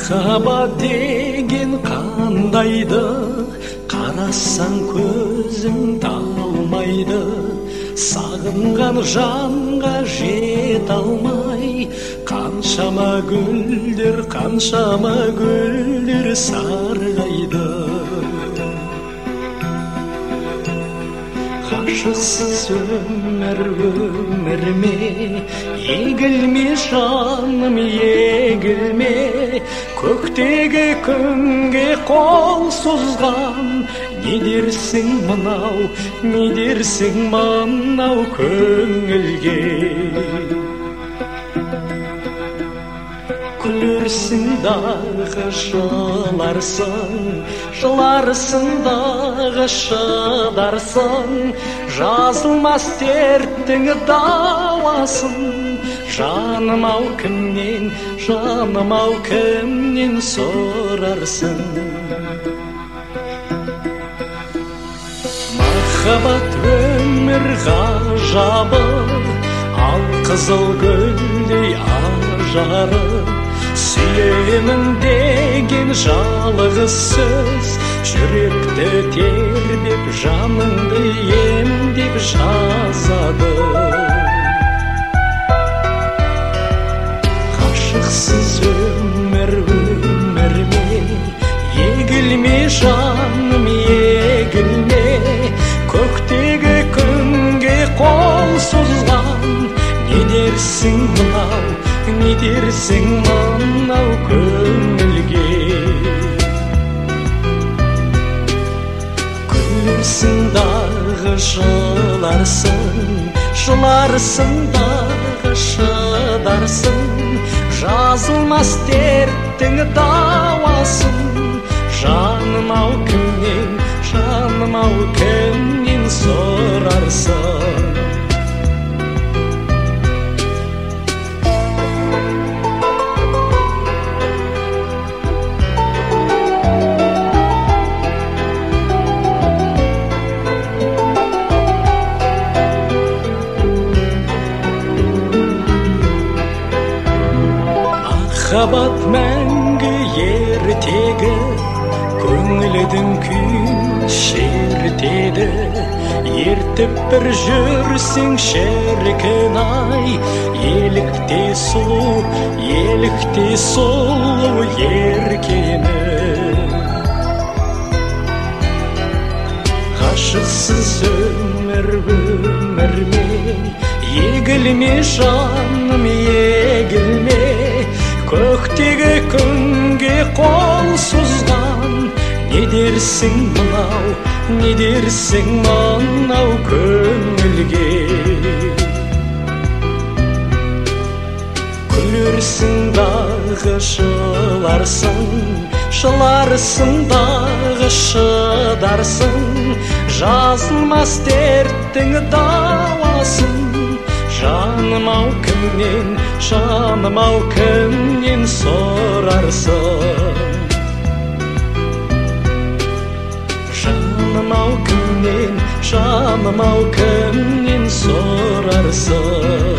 Махаббат деген қандайды, қарасаң көзің талмайды. Сағынған жанға жете алмай, қаншама гүлдер сарғайды. Ғашықсыз өмірме, егілме жаным, егілме. Көктегі күнге қол созған, не дерсің мынау көңілге. Күлерсің дағы жыларсың дағы шыдарсың. Жазылмас дерттің дауасын, жаным ау кімнен сорарсың. Махаббат өмір ғажабы, ал қызыл гүлдей ажары. Сүйемін деген жалғыз сөз, жүректі тербеп, жаныңды емдеп жазады. Ғашықсыз өмірме, егілме жаным, егілме. Көктегі күнге қол созған, не дерсің мынау көңілге. Күлерсің дағы жыларсың дағы шыдарсың. Жазылмас дерттің дауасын, жаным ау кімнен сорарсың. Махаббат мәңгі ертегі, көңілдің күйін шертеді. Ертіп бір жүрсең шіркін-ай, елікте сұлу еркені. Ғашықсыз өмірме, егілме жаным, егілме. Көктегі күнге қол созған, не дерсің мынау көңілге. Күлерсің дағы жыларсың дағы шыдарсың. Жазылмас дерттің дауасын, жаным ау кімнен сорарсың. Жаным ау кімнен сорарсың.